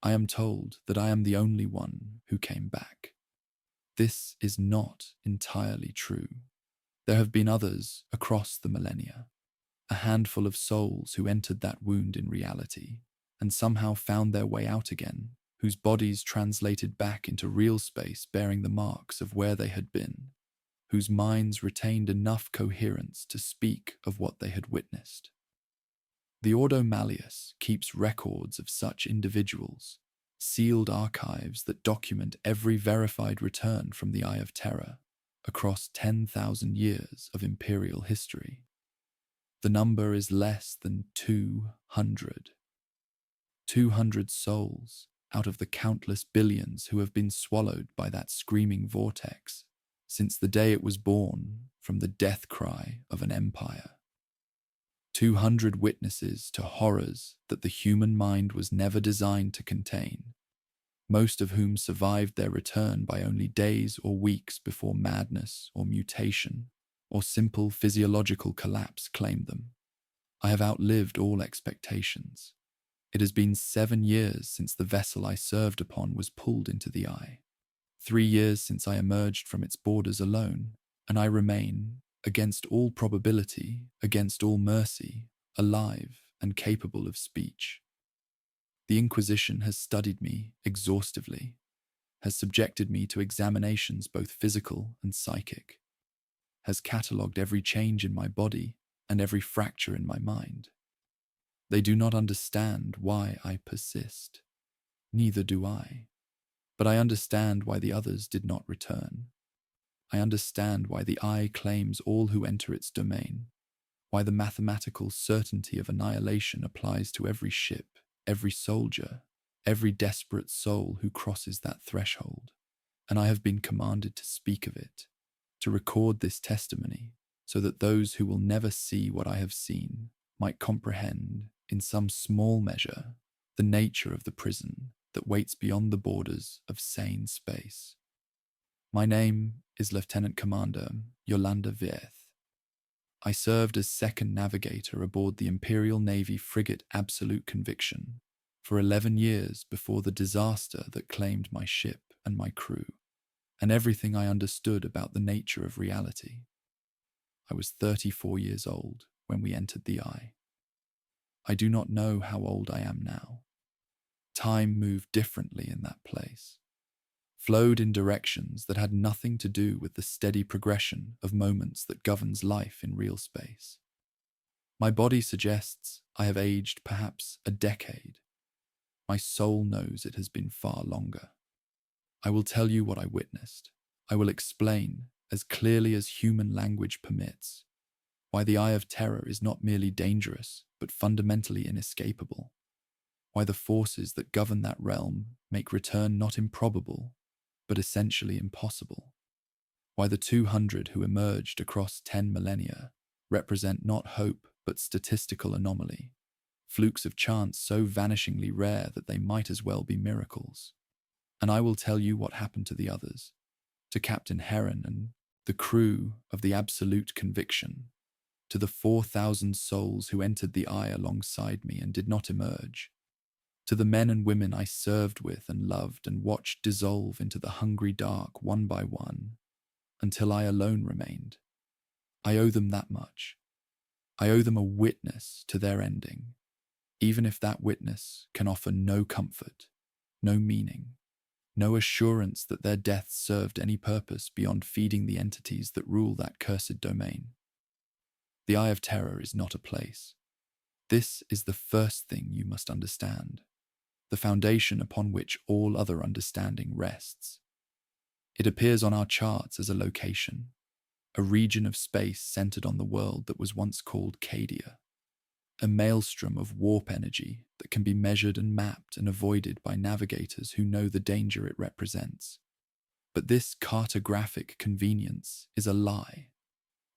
I am told that I am the only one who came back. This is not entirely true. There have been others across the millennia, a handful of souls who entered that wound in reality and somehow found their way out again, whose bodies translated back into real space bearing the marks of where they had been, whose minds retained enough coherence to speak of what they had witnessed. The Ordo Malleus keeps records of such individuals, sealed archives that document every verified return from the Eye of Terror across 10,000 years of imperial history. The number is less than 200. 200 souls out of the countless billions who have been swallowed by that screaming vortex since the day it was born from the death cry of an empire. 200 witnesses to horrors that the human mind was never designed to contain, most of whom survived their return by only days or weeks before madness or mutation or simple physiological collapse claimed them. I have outlived all expectations. It has been 7 years since the vessel I served upon was pulled into the eye, 3 years since I emerged from its borders alone, and I remain, against all probability, against all mercy, alive and capable of speech. The Inquisition has studied me exhaustively, has subjected me to examinations both physical and psychic, has catalogued every change in my body and every fracture in my mind. They do not understand why I persist. Neither do I. But I understand why the others did not return. I understand why the Eye claims all who enter its domain, why the mathematical certainty of annihilation applies to every ship, every soldier, every desperate soul who crosses that threshold. And I have been commanded to speak of it, to record this testimony, so that those who will never see what I have seen might comprehend, in some small measure, the nature of the prison that waits beyond the borders of sane space. My name is Lieutenant Commander Yolanda Vieth. I served as second navigator aboard the Imperial Navy frigate Absolute Conviction for 11 years before the disaster that claimed my ship and my crew, and everything I understood about the nature of reality. I was 34 years old when we entered the Eye. I do not know how old I am now. Time moved differently in that place, flowed in directions that had nothing to do with the steady progression of moments that governs life in real space. My body suggests I have aged perhaps a decade. My soul knows it has been far longer. I will tell you what I witnessed. I will explain, as clearly as human language permits, why the Eye of Terror is not merely dangerous, but fundamentally inescapable. Why the forces that govern that realm make return not improbable, but essentially impossible. Why the 200 who emerged across 10 millennia represent not hope but statistical anomaly, flukes of chance so vanishingly rare that they might as well be miracles. And I will tell you what happened to the others, to Captain Heron and the crew of the Absolute Conviction, to the 4,000 souls who entered the Eye alongside me and did not emerge, to the men and women I served with and loved and watched dissolve into the hungry dark one by one, until I alone remained. I owe them that much. I owe them a witness to their ending, even if that witness can offer no comfort, no meaning, no assurance that their deaths served any purpose beyond feeding the entities that rule that cursed domain. The Eye of Terror is not a place. This is the first thing you must understand, the foundation upon which all other understanding rests. It appears on our charts as a location, a region of space centered on the world that was once called Cadia, a maelstrom of warp energy that can be measured and mapped and avoided by navigators who know the danger it represents. But this cartographic convenience is a lie,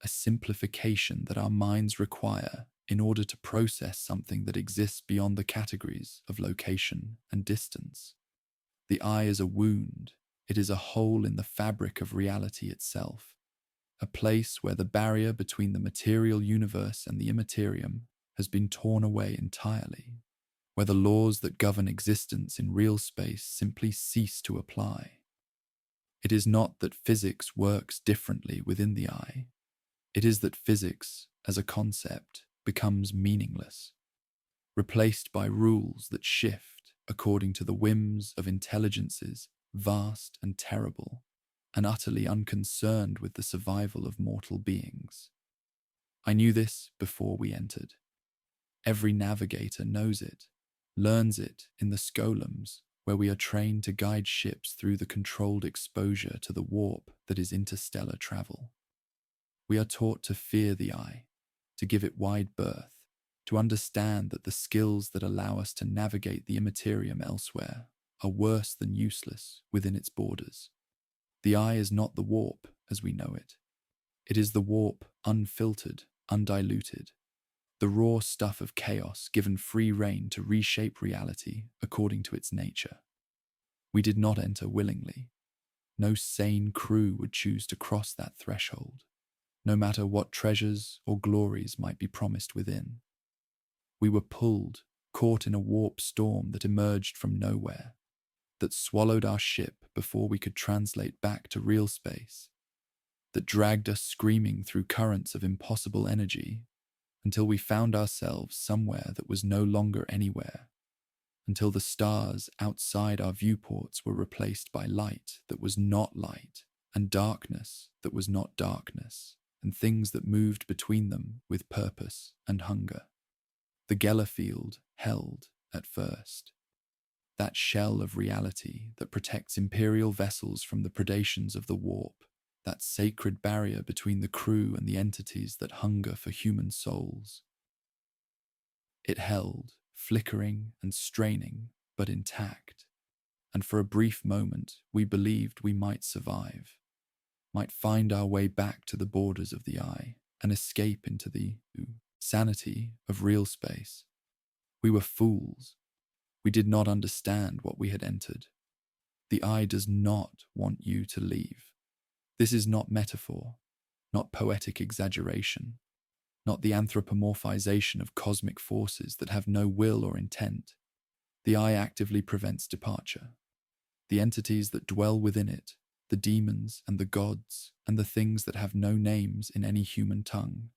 a simplification that our minds require in order to process something that exists beyond the categories of location and distance. The Eye is a wound. It is a hole in the fabric of reality itself, a place where the barrier between the material universe and the immaterium has been torn away entirely. where the laws that govern existence in real space simply cease to apply. It is not that physics works differently within the eye. It is that physics, as a concept, becomes meaningless, replaced by rules that shift according to the whims of intelligences vast and terrible, and utterly unconcerned with the survival of mortal beings. I knew this before we entered. Every navigator knows it, learns it in the scolums, where we are trained to guide ships through the controlled exposure to the warp that is interstellar travel. We are taught to fear the eye, to give it wide berth, to understand that the skills that allow us to navigate the immaterium elsewhere are worse than useless within its borders. The eye is not the warp as we know it. It is the warp unfiltered, undiluted, the raw stuff of chaos given free rein to reshape reality according to its nature. We did not enter willingly. No sane crew would choose to cross that threshold, no matter what treasures or glories might be promised within. We were pulled, caught in a warp storm that emerged from nowhere, that swallowed our ship before we could translate back to real space, that dragged us screaming through currents of impossible energy until we found ourselves somewhere that was no longer anywhere, until the stars outside our viewports were replaced by light that was not light, and darkness that was not darkness, and things that moved between them with purpose and hunger. The Gellerfield held, at first, that shell of reality that protects imperial vessels from the predations of the warp, that sacred barrier between the crew and the entities that hunger for human souls. It held, flickering and straining, but intact, and for a brief moment we believed we might survive, might find our way back to the borders of the eye and escape into the sanity of real space. We were fools. We did not understand what we had entered. The eye does not want you to leave. This is not metaphor, not poetic exaggeration, not the anthropomorphization of cosmic forces that have no will or intent. The eye actively prevents departure. The entities that dwell within it, the demons and the gods and the things that have no names in any human tongue,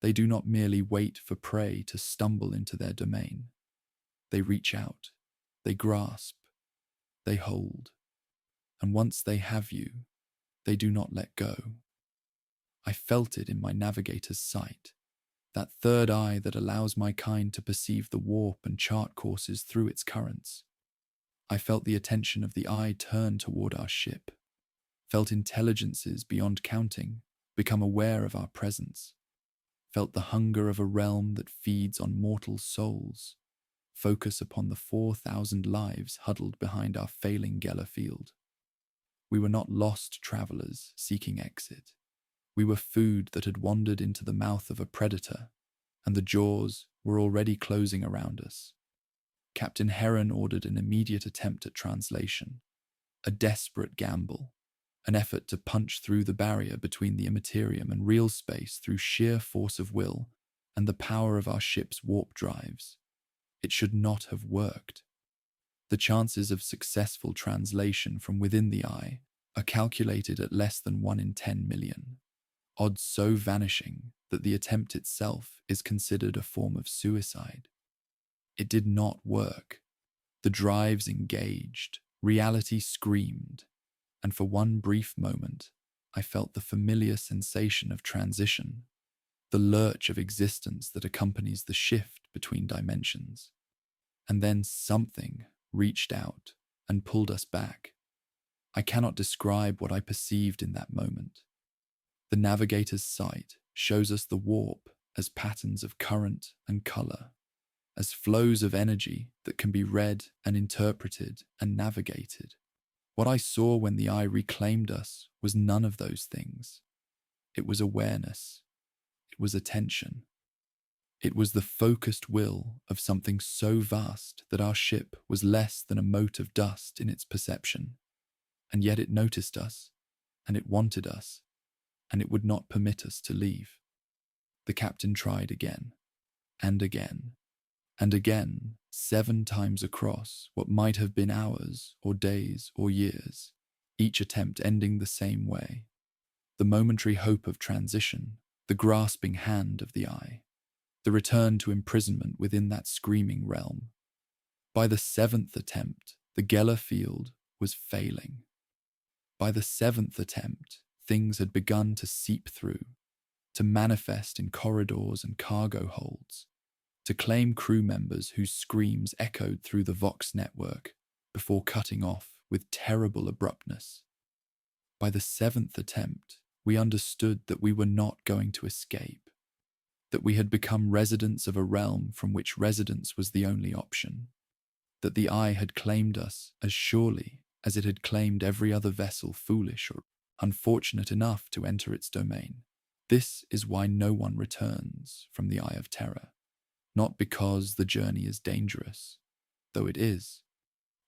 they do not merely wait for prey to stumble into their domain. They reach out, they grasp, they hold, and once they have you, they do not let go. I felt it in my navigator's sight, that third eye that allows my kind to perceive the warp and chart courses through its currents. I felt the attention of the eye turn toward our ship, felt intelligences beyond counting become aware of our presence, felt the hunger of a realm that feeds on mortal souls, focus upon the 4,000 lives huddled behind our failing Gellerfield. We were not lost travelers seeking exit. We were food that had wandered into the mouth of a predator, and the jaws were already closing around us. Captain Heron ordered an immediate attempt at translation, a desperate gamble, an effort to punch through the barrier between the immaterium and real space through sheer force of will and the power of our ship's warp drives. It should not have worked. The chances of successful translation from within the eye are calculated at less than 1 in 10 million, odds so vanishing that the attempt itself is considered a form of suicide. It did not work. The drives engaged, reality screamed, and for one brief moment, I felt the familiar sensation of transition, the lurch of existence that accompanies the shift between dimensions. And then something reached out and pulled us back. I cannot describe what I perceived in that moment. The navigator's sight shows us the warp as patterns of current and color, as flows of energy that can be read and interpreted and navigated. What I saw when the eye reclaimed us was none of those things. It was awareness. It was attention. It was the focused will of something so vast that our ship was less than a mote of dust in its perception, and yet it noticed us, and it wanted us, and it would not permit us to leave. The captain tried again, and again, and again, 7 times across what might have been hours or days or years, each attempt ending the same way. The momentary hope of transition, the grasping hand of the eye, the return to imprisonment within that screaming realm. By the 7th attempt, the Geller field was failing. By the 7th attempt, things had begun to seep through, to manifest in corridors and cargo holds, to claim crew members whose screams echoed through the Vox network before cutting off with terrible abruptness. By the 7th attempt, we understood that we were not going to escape, that we had become residents of a realm from which residence was the only option, that the Eye had claimed us as surely as it had claimed every other vessel foolish or unfortunate enough to enter its domain. This is why no one returns from the Eye of Terror. Not because the journey is dangerous, though it is.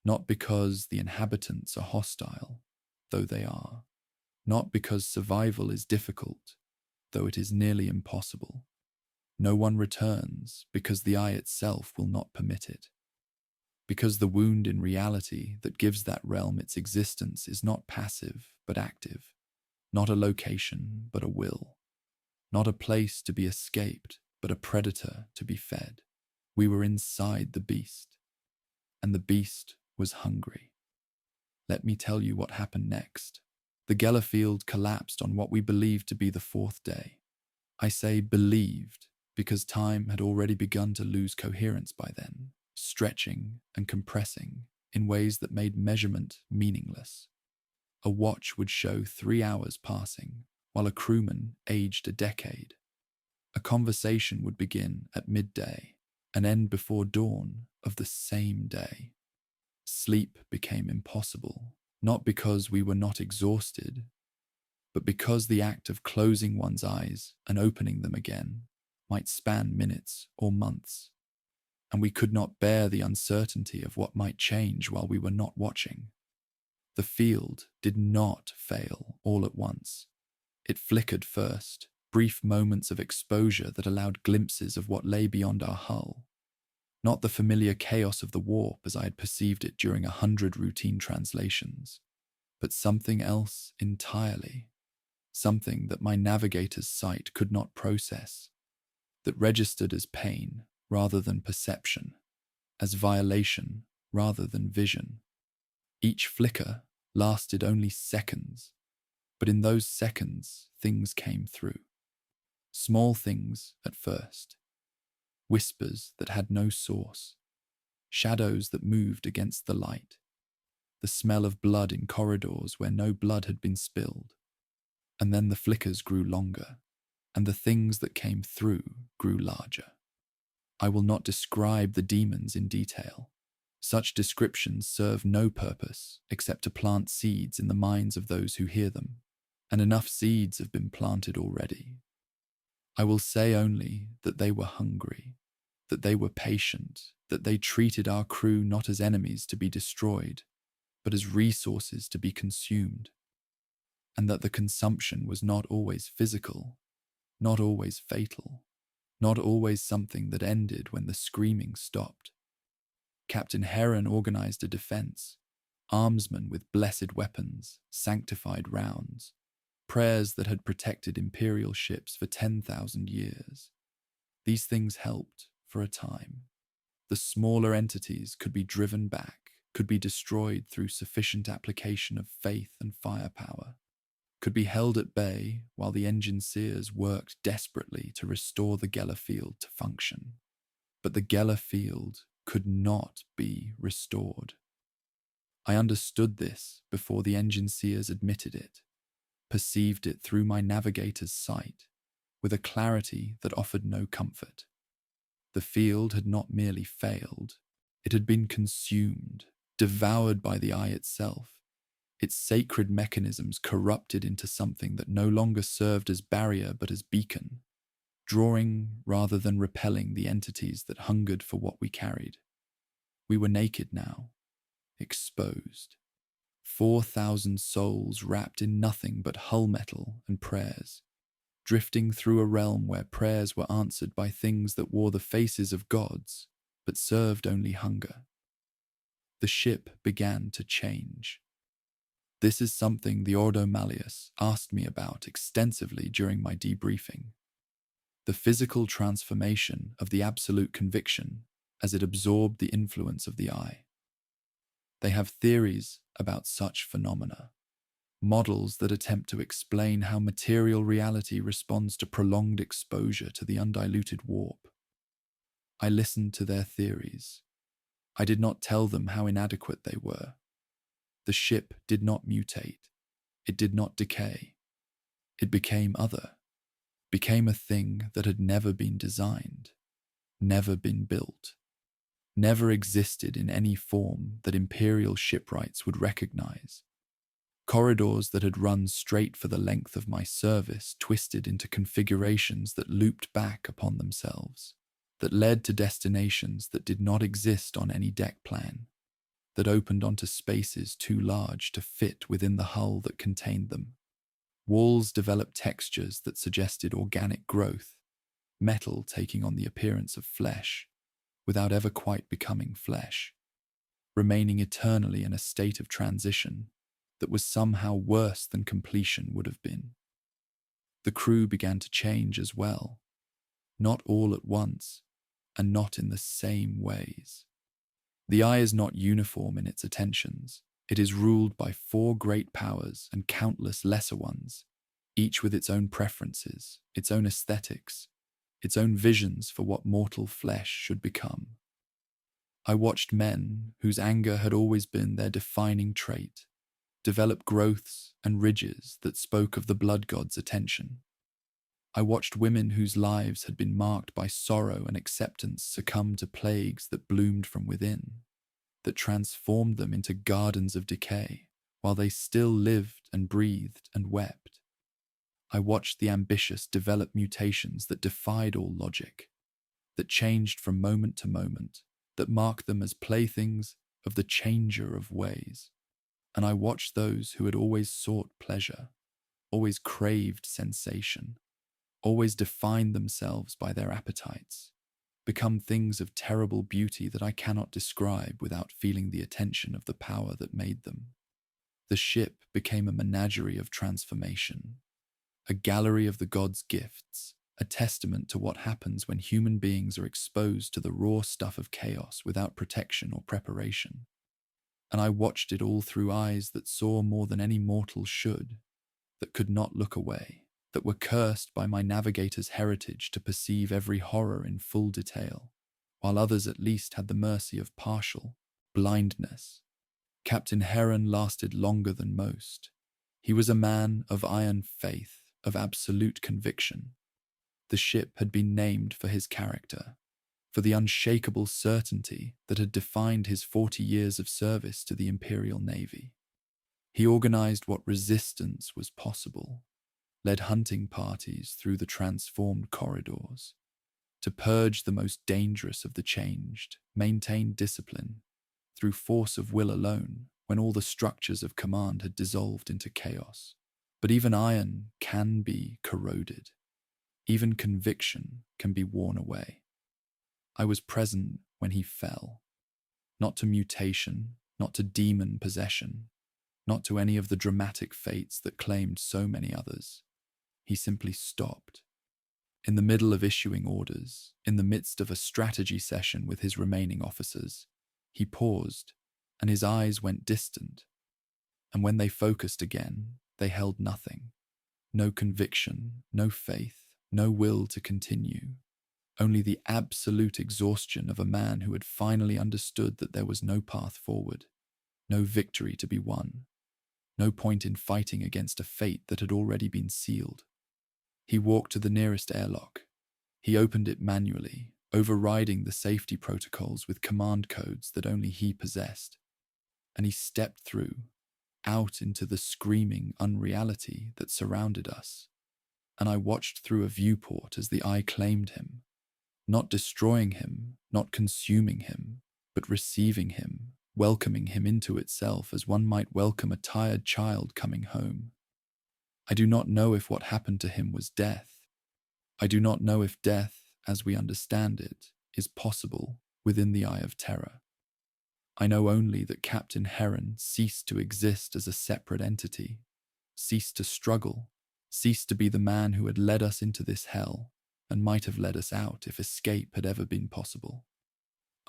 Not because the inhabitants are hostile, though they are. Not because survival is difficult, though it is nearly impossible. No one returns because the Eye itself will not permit it. Because the wound in reality that gives that realm its existence is not passive but active, not a location but a will, not a place to be escaped but a predator to be fed. We were inside the beast, and the beast was hungry. Let me tell you what happened next. The Geller field collapsed on what we believed to be the 4th day. I say believed because time had already begun to lose coherence by then, stretching and compressing in ways that made measurement meaningless. A watch would show 3 hours passing, while a crewman aged a decade. A conversation would begin at midday and end before dawn of the same day. Sleep became impossible, not because we were not exhausted, but because the act of closing one's eyes and opening them again might span minutes or months, and we could not bear the uncertainty of what might change while we were not watching. The field did not fail all at once. It flickered first, brief moments of exposure that allowed glimpses of what lay beyond our hull. Not the familiar chaos of the warp as I had perceived it during 100 routine translations, but something else entirely. Something that my navigator's sight could not process, that registered as pain rather than perception, as violation rather than vision. Each flicker lasted only seconds, but in those seconds things came through. Small things at first. Whispers that had no source. Shadows that moved against the light. The smell of blood in corridors where no blood had been spilled. And then the flickers grew longer, and the things that came through grew larger. I will not describe the demons in detail. Such descriptions serve no purpose except to plant seeds in the minds of those who hear them, and enough seeds have been planted already. I will say only that they were hungry, that they were patient, that they treated our crew not as enemies to be destroyed, but as resources to be consumed, and that the consumption was not always physical, not always fatal, not always something that ended when the screaming stopped. Captain Heron organized a defense, armsmen with blessed weapons, sanctified rounds, prayers that had protected imperial ships for 10,000 years. These things helped for a time. The smaller entities could be driven back, could be destroyed through sufficient application of faith and firepower, could be held at bay while the engineers worked desperately to restore the Geller field to function. But the Geller field could not be restored. I understood this before the engineers admitted it, perceived it through my navigator's sight, with a clarity that offered no comfort. The field had not merely failed, it had been consumed, devoured by the Eye itself, its sacred mechanisms corrupted into something that no longer served as barrier but as beacon, drawing rather than repelling the entities that hungered for what we carried. We were naked now, exposed. 4,000 souls wrapped in nothing but hull metal and prayers, drifting through a realm where prayers were answered by things that wore the faces of gods, but served only hunger. The ship began to change. This is something the Ordo Malleus asked me about extensively during my debriefing. The physical transformation of the absolute conviction as it absorbed the influence of the eye. They have theories about such phenomena, models that attempt to explain how material reality responds to prolonged exposure to the undiluted warp. I listened to their theories. I did not tell them how inadequate they were. The ship did not mutate. It did not decay. It became other, became a thing that had never been designed, never been built, never existed in any form that imperial shipwrights would recognize. Corridors that had run straight for the length of my service twisted into configurations that looped back upon themselves, that led to destinations that did not exist on any deck plan, that opened onto spaces too large to fit within the hull that contained them. Walls developed textures that suggested organic growth, metal taking on the appearance of flesh, without ever quite becoming flesh, remaining eternally in a state of transition that was somehow worse than completion would have been. The crew began to change as well, not all at once, and not in the same ways. The eye is not uniform in its attentions. It is ruled by 4 great powers and countless lesser ones, each with its own preferences, its own aesthetics, its own visions for what mortal flesh should become. I watched men whose anger had always been their defining trait develop growths and ridges that spoke of the blood god's attention. I watched women whose lives had been marked by sorrow and acceptance succumb to plagues that bloomed from within, that transformed them into gardens of decay, while they still lived and breathed and wept. I watched the ambitious develop mutations that defied all logic, that changed from moment to moment, that marked them as playthings of the changer of ways. And I watched those who had always sought pleasure, always craved sensation, always defined themselves by their appetites, become things of terrible beauty that I cannot describe without feeling the attention of the power that made them. The ship became a menagerie of transformation, a gallery of the gods' gifts, a testament to what happens when human beings are exposed to the raw stuff of chaos without protection or preparation. And I watched it all through eyes that saw more than any mortal should, that could not look away, that were cursed by my navigator's heritage to perceive every horror in full detail, while others at least had the mercy of partial blindness. Captain Heron lasted longer than most. He was a man of iron faith, of absolute conviction. The ship had been named for his character, for the unshakable certainty that had defined his 40 years of service to the Imperial Navy. He organized what resistance was possible, led hunting parties through the transformed corridors, to purge the most dangerous of the changed, maintained discipline, through force of will alone, when all the structures of command had dissolved into chaos. But even iron can be corroded. Even conviction can be worn away. I was present when he fell, not to mutation, not to demon possession, not to any of the dramatic fates that claimed so many others. He simply stopped. In the middle of issuing orders, in the midst of a strategy session with his remaining officers, he paused, and his eyes went distant. And when they focused again, they held nothing. No conviction, no faith, no will to continue. Only the absolute exhaustion of a man who had finally understood that there was no path forward, no victory to be won, no point in fighting against a fate that had already been sealed. He walked to the nearest airlock. He opened it manually, overriding the safety protocols with command codes that only he possessed. And he stepped through, out into the screaming unreality that surrounded us. And I watched through a viewport as the eye claimed him, not destroying him, not consuming him, but receiving him, welcoming him into itself as one might welcome a tired child coming home. I do not know if what happened to him was death. I do not know if death, as we understand it, is possible within the Eye of Terror. I know only that Captain Heron ceased to exist as a separate entity, ceased to struggle, ceased to be the man who had led us into this hell and might have led us out if escape had ever been possible.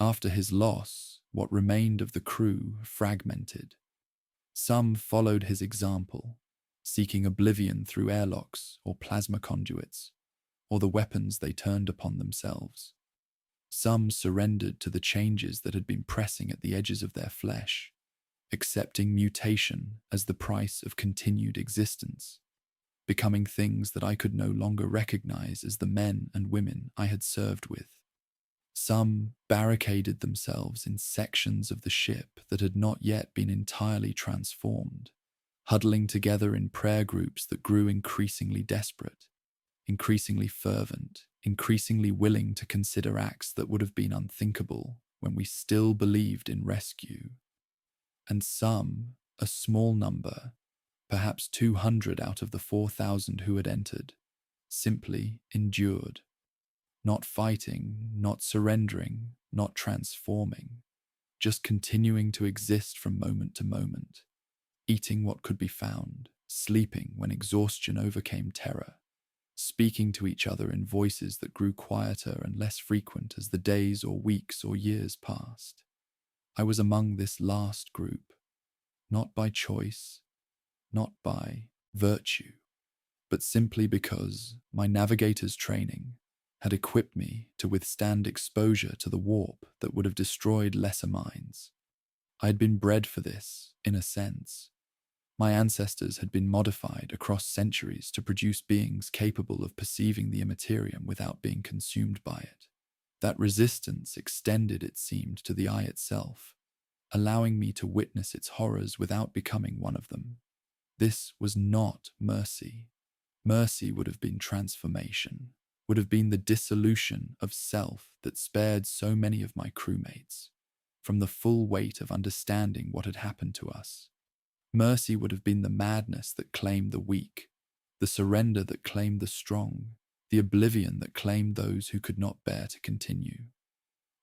After his loss, what remained of the crew fragmented. Some followed his example, seeking oblivion through airlocks or plasma conduits, or the weapons they turned upon themselves. Some surrendered to the changes that had been pressing at the edges of their flesh, accepting mutation as the price of continued existence, becoming things that I could no longer recognize as the men and women I had served with. Some barricaded themselves in sections of the ship that had not yet been entirely transformed, huddling together in prayer groups that grew increasingly desperate, increasingly fervent, increasingly willing to consider acts that would have been unthinkable when we still believed in rescue. And some, a small number, perhaps 200 out of the 4,000 who had entered, simply endured. Not fighting, not surrendering, not transforming, just continuing to exist from moment to moment, eating what could be found, sleeping when exhaustion overcame terror, speaking to each other in voices that grew quieter and less frequent as the days or weeks or years passed. I was among this last group, not by choice, not by virtue, but simply because my navigator's training had equipped me to withstand exposure to the warp that would have destroyed lesser minds. I had been bred for this, in a sense. My ancestors had been modified across centuries to produce beings capable of perceiving the immaterium without being consumed by it. That resistance extended, it seemed, to the eye itself, allowing me to witness its horrors without becoming one of them. This was not mercy. Mercy would have been transformation, would have been the dissolution of self that spared so many of my crewmates from the full weight of understanding what had happened to us. Mercy would have been the madness that claimed the weak, the surrender that claimed the strong, the oblivion that claimed those who could not bear to continue.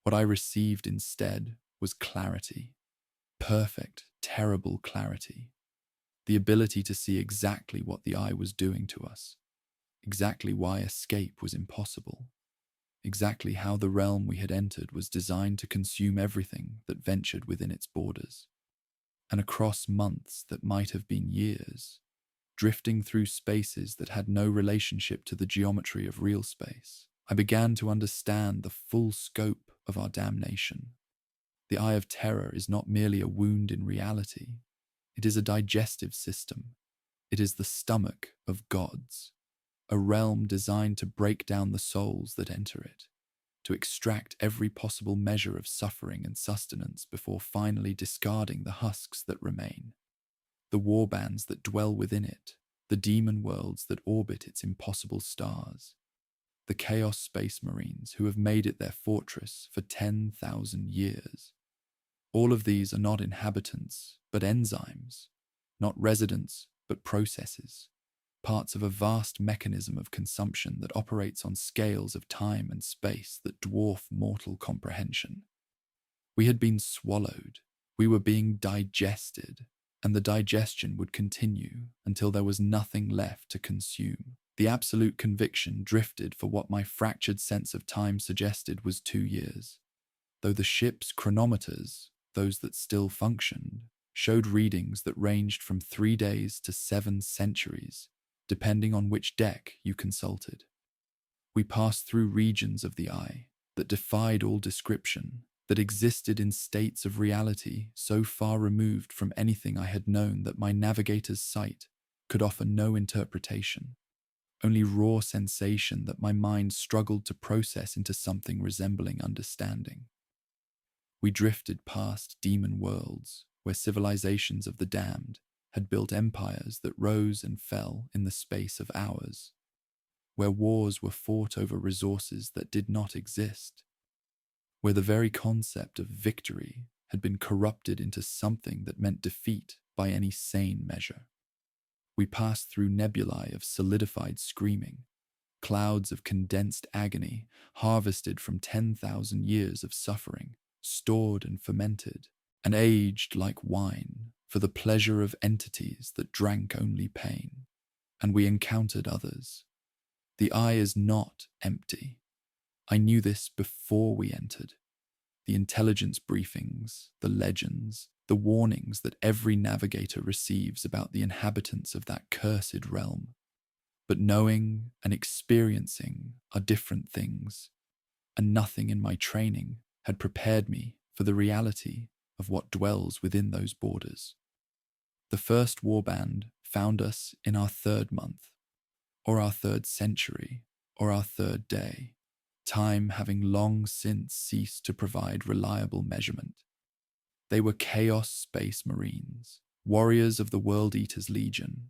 What I received instead was clarity, perfect, terrible clarity, the ability to see exactly what the eye was doing to us, exactly why escape was impossible, exactly how the realm we had entered was designed to consume everything that ventured within its borders. And across months that might have been years, drifting through spaces that had no relationship to the geometry of real space, I began to understand the full scope of our damnation. The Eye of Terror is not merely a wound in reality. It is a digestive system. It is the stomach of gods, a realm designed to break down the souls that enter it, to extract every possible measure of suffering and sustenance before finally discarding the husks that remain, the warbands that dwell within it, the demon worlds that orbit its impossible stars, the Chaos Space Marines who have made it their fortress for 10,000 years. All of these are not inhabitants, but enzymes, not residents, but processes, parts of a vast mechanism of consumption that operates on scales of time and space that dwarf mortal comprehension. We had been swallowed, we were being digested, and the digestion would continue until there was nothing left to consume. The absolute conviction drifted for what my fractured sense of time suggested was 2 years, though the ship's chronometers, those that still functioned, showed readings that ranged from 3 days to 7 centuries, depending on which deck you consulted. We passed through regions of the eye that defied all description, that existed in states of reality so far removed from anything I had known that my navigator's sight could offer no interpretation, only raw sensation that my mind struggled to process into something resembling understanding. We drifted past demon worlds where civilizations of the damned had built empires that rose and fell in the space of hours, where wars were fought over resources that did not exist, where the very concept of victory had been corrupted into something that meant defeat by any sane measure. We passed through nebulae of solidified screaming, clouds of condensed agony harvested from 10,000 years of suffering, stored and fermented, and aged like wine for the pleasure of entities that drank only pain. And we encountered others. The eye is not empty. I knew this before we entered. The intelligence briefings, the legends, the warnings that every navigator receives about the inhabitants of that cursed realm. But knowing and experiencing are different things, and nothing in my training had prepared me for the reality of what dwells within those borders. The first warband found us in our third month, or our third century, or our third day, time having long since ceased to provide reliable measurement. They were Chaos Space Marines, warriors of the World Eater's Legion,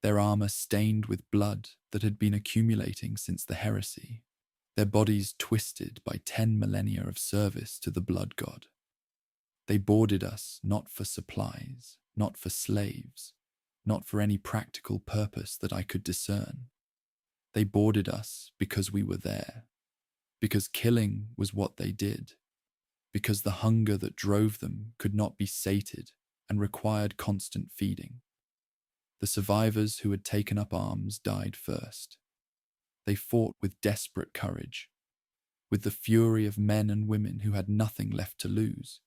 their armor stained with blood that had been accumulating since the heresy, their bodies twisted by 10 millennia of service to the blood god. They boarded us not for supplies, not for slaves, not for any practical purpose that I could discern. They boarded us because we were there, because killing was what they did, because the hunger that drove them could not be sated and required constant feeding. The survivors who had taken up arms died first. They fought with desperate courage, with the fury of men and women who had nothing left to lose,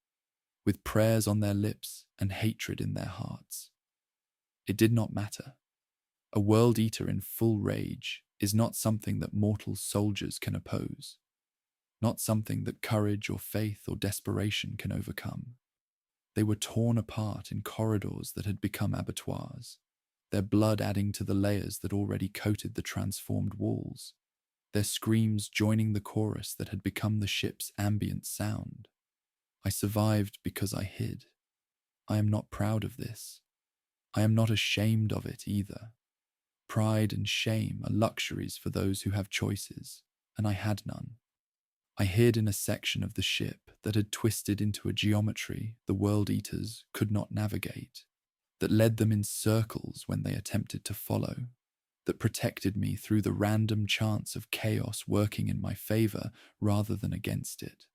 with prayers on their lips and hatred in their hearts. It did not matter. A world eater in full rage is not something that mortal soldiers can oppose, not something that courage or faith or desperation can overcome. They were torn apart in corridors that had become abattoirs, their blood adding to the layers that already coated the transformed walls, their screams joining the chorus that had become the ship's ambient sound. I survived because I hid. I am not proud of this. I am not ashamed of it either. Pride and shame are luxuries for those who have choices, and I had none. I hid in a section of the ship that had twisted into a geometry the World Eaters could not navigate, that led them in circles when they attempted to follow, that protected me through the random chance of chaos working in my favor rather than against it.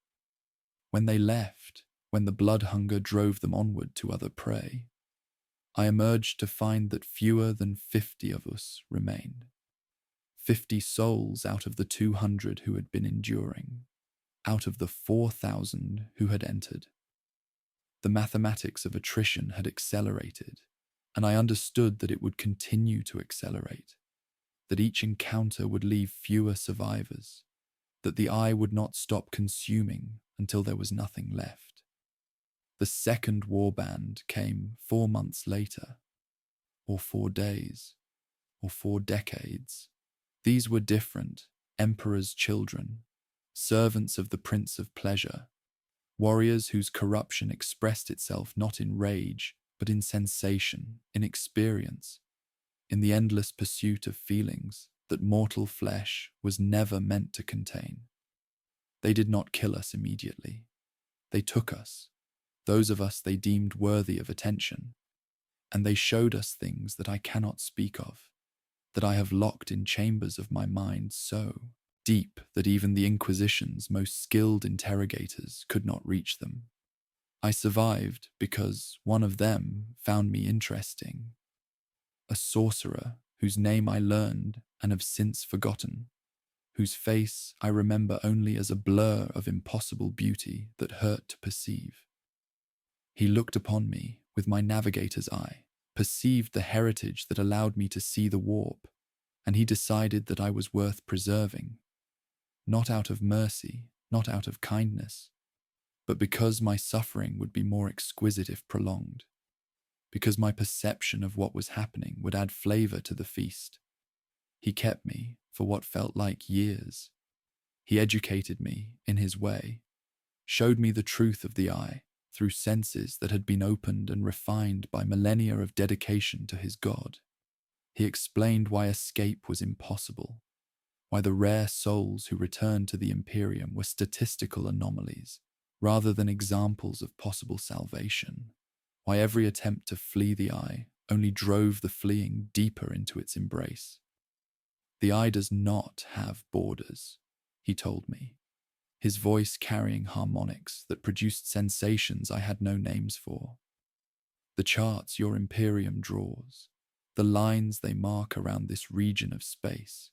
When they left, when the blood hunger drove them onward to other prey, I emerged to find that fewer than 50 of us remained. 50 souls out of the 200 who had been enduring, out of the 4,000 who had entered. The mathematics of attrition had accelerated, and I understood that it would continue to accelerate, that each encounter would leave fewer survivors, that the eye would not stop consuming until there was nothing left. The second warband came 4 months later, or 4 days, or 4 decades. These were different, emperor's children, servants of the Prince of Pleasure, warriors whose corruption expressed itself not in rage, but in sensation, in experience, in the endless pursuit of feelings that mortal flesh was never meant to contain. They did not kill us immediately. They took us, those of us they deemed worthy of attention, and they showed us things that I cannot speak of, that I have locked in chambers of my mind so deep that even the Inquisition's most skilled interrogators could not reach them. I survived because one of them found me interesting, a sorcerer whose name I learned and have since forgotten, whose face I remember only as a blur of impossible beauty that hurt to perceive. He looked upon me with my navigator's eye, perceived the heritage that allowed me to see the warp, and he decided that I was worth preserving, not out of mercy, not out of kindness, but because my suffering would be more exquisite if prolonged, because my perception of what was happening would add flavor to the feast. He kept me for what felt like years. He educated me in his way, showed me the truth of the eye through senses that had been opened and refined by millennia of dedication to his God. He explained why escape was impossible, why the rare souls who returned to the Imperium were statistical anomalies rather than examples of possible salvation, why every attempt to flee the eye only drove the fleeing deeper into its embrace. The eye does not have borders, he told me, his voice carrying harmonics that produced sensations I had no names for. The charts your Imperium draws, the lines they mark around this region of space,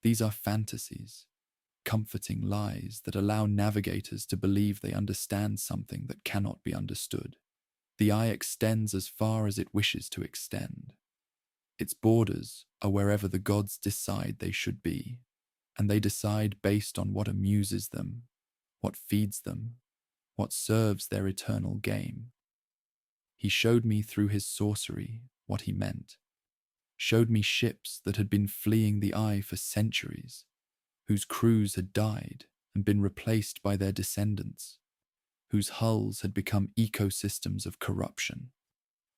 these are fantasies, comforting lies that allow navigators to believe they understand something that cannot be understood. The eye extends as far as it wishes to extend. Its borders are wherever the gods decide they should be, and they decide based on what amuses them, what feeds them, what serves their eternal game. He showed me through his sorcery what he meant, showed me ships that had been fleeing the eye for centuries, whose crews had died and been replaced by their descendants, whose hulls had become ecosystems of corruption,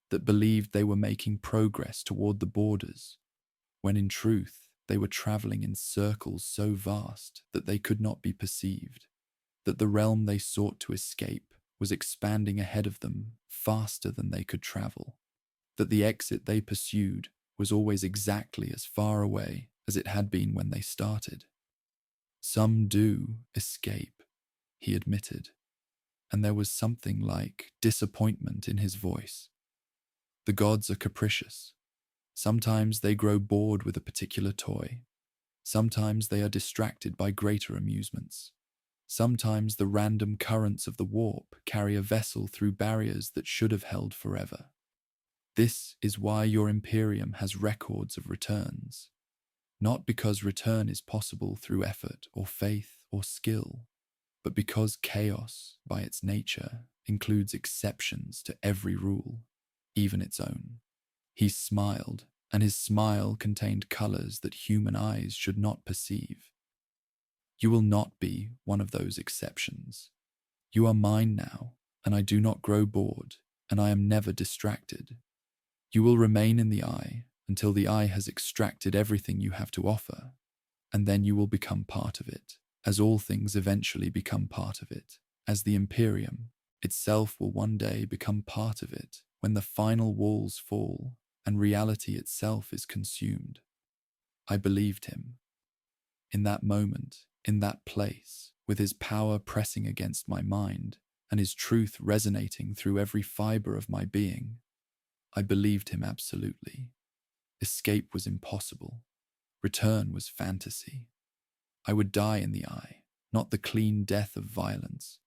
that believed they were making progress toward the borders, when in truth they were traveling in circles so vast that they could not be perceived, that the realm they sought to escape was expanding ahead of them faster than they could travel, that the exit they pursued was always exactly as far away as it had been when they started. Some do escape, he admitted, and there was something like disappointment in his voice. The gods are capricious. Sometimes they grow bored with a particular toy. Sometimes they are distracted by greater amusements. Sometimes the random currents of the warp carry a vessel through barriers that should have held forever. This is why your Imperium has records of returns. Not because return is possible through effort or faith or skill, but because chaos, by its nature, includes exceptions to every rule, even its own. He smiled, and his smile contained colors that human eyes should not perceive. You will not be one of those exceptions. You are mine now, and I do not grow bored, and I am never distracted. You will remain in the eye until the eye has extracted everything you have to offer, and then you will become part of it, as all things eventually become part of it, as the Imperium itself will one day become part of it when the final walls fall and reality itself is consumed. I believed him. In that moment, in that place, with his power pressing against my mind and his truth resonating through every fiber of my being, I believed him absolutely. Escape was impossible. Return was fantasy. I would die in the eye, not the clean death of violence,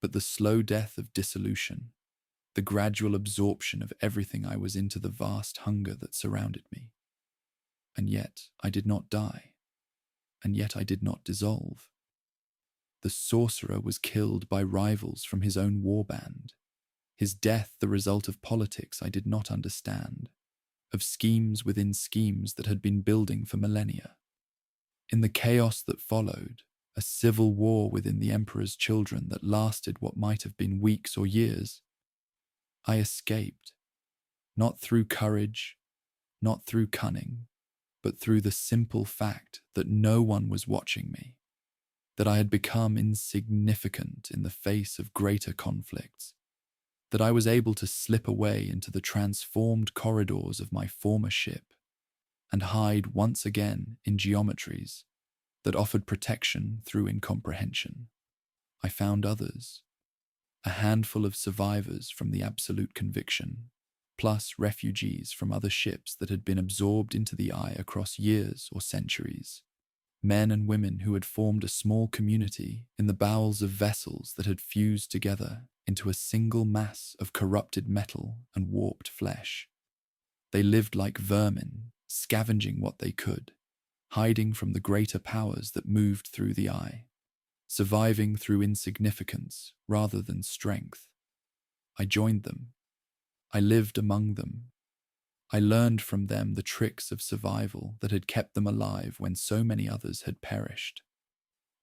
but the slow death of dissolution, the gradual absorption of everything I was into the vast hunger that surrounded me. And yet I did not die, and yet I did not dissolve. The sorcerer was killed by rivals from his own warband, his death the result of politics I did not understand, of schemes within schemes that had been building for millennia. In the chaos that followed, a civil war within the Emperor's children that lasted what might have been weeks or years, I escaped, not through courage, not through cunning, but through the simple fact that no one was watching me, that I had become insignificant in the face of greater conflicts, that I was able to slip away into the transformed corridors of my former ship and hide once again in geometries that offered protection through incomprehension. I found others, a handful of survivors from the Absolute Conviction, plus refugees from other ships that had been absorbed into the eye across years or centuries, men and women who had formed a small community in the bowels of vessels that had fused together into a single mass of corrupted metal and warped flesh. They lived like vermin, scavenging what they could, hiding from the greater powers that moved through the eye, surviving through insignificance rather than strength. I joined them. I lived among them. I learned from them the tricks of survival that had kept them alive when so many others had perished.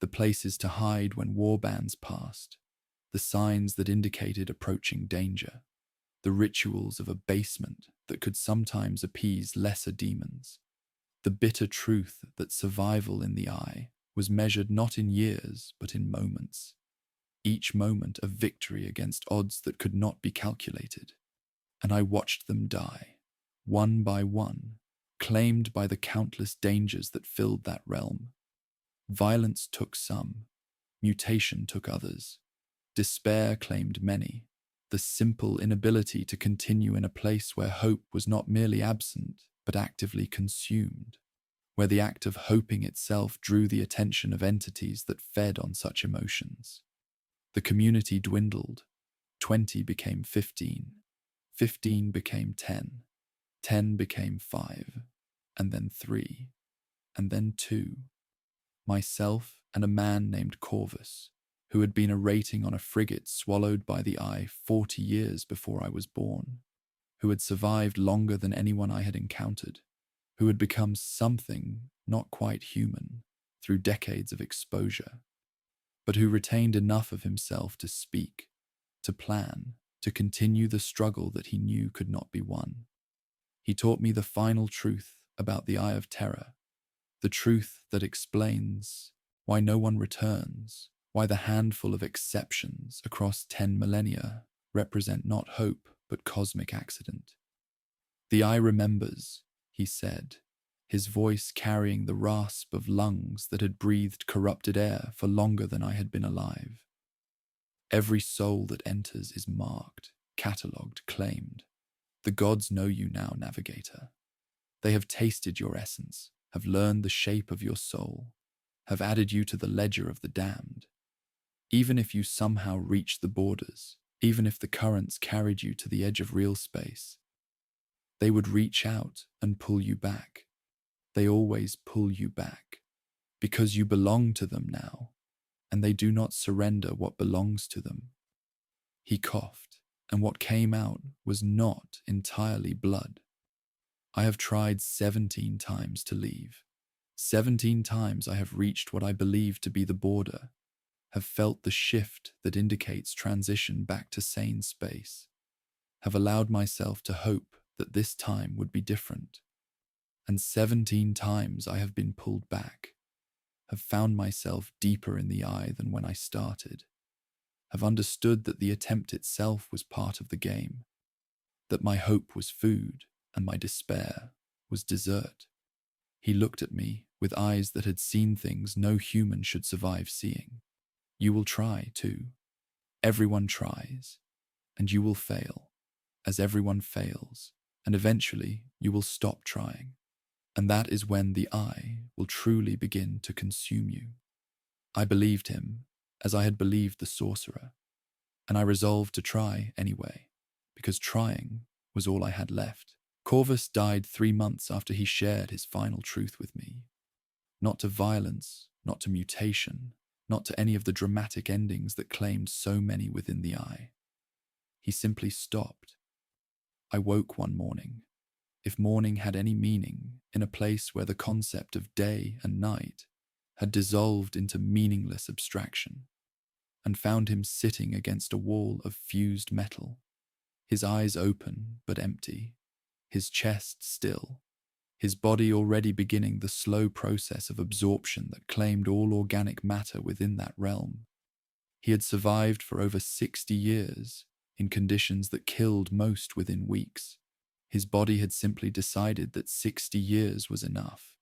The places to hide when warbands passed, the signs that indicated approaching danger, the rituals of abasement that could sometimes appease lesser demons, the bitter truth that survival in the eye was measured not in years but in moments, each moment a victory against odds that could not be calculated. And I watched them die, one by one, claimed by the countless dangers that filled that realm. Violence took some, mutation took others. Despair claimed many, the simple inability to continue in a place where hope was not merely absent, but actively consumed, where the act of hoping itself drew the attention of entities that fed on such emotions. The community dwindled. 20 became 15, 15 became 10, 10 became 5, and then 3, and then 2. Myself and a man named Corvus, who had been a rating on a frigate swallowed by the eye 40 years before I was born, who had survived longer than anyone I had encountered, who had become something not quite human through decades of exposure, but who retained enough of himself to speak, to plan, to continue the struggle that he knew could not be won. He taught me the final truth about the Eye of Terror, the truth that explains why no one returns, why the handful of exceptions across 10 millennia represent not hope but cosmic accident. The Eye remembers, he said, his voice carrying the rasp of lungs that had breathed corrupted air for longer than I had been alive. Every soul that enters is marked, catalogued, claimed. The gods know you now, navigator. They have tasted your essence, have learned the shape of your soul, have added you to the ledger of the damned. Even if you somehow reached the borders, even if the currents carried you to the edge of real space, they would reach out and pull you back. They always pull you back, because you belong to them now, and they do not surrender what belongs to them. He coughed, and what came out was not entirely blood. I have tried 17 times to leave. 17 times I have reached what I believe to be the border, have felt the shift that indicates transition back to sane space, have allowed myself to hope that this time would be different. And 17 times I have been pulled back, have found myself deeper in the eye than when I started, have understood that the attempt itself was part of the game, that my hope was food and my despair was dessert. He looked at me with eyes that had seen things no human should survive seeing. You will try too. Everyone tries, and you will fail, as everyone fails, and eventually you will stop trying. And that is when the eye will truly begin to consume you. I believed him, as I had believed the sorcerer, and I resolved to try anyway, because trying was all I had left. Corvus died 3 months after he shared his final truth with me. Not to violence, not to mutation, not to any of the dramatic endings that claimed so many within the eye. He simply stopped. I woke one morning, if morning had any meaning, in a place where the concept of day and night had dissolved into meaningless abstraction, and found him sitting against a wall of fused metal, his eyes open but empty, his chest still, his body already beginning the slow process of absorption that claimed all organic matter within that realm. He had survived for over 60 years in conditions that killed most within weeks. His body had simply decided that 60 years was enough.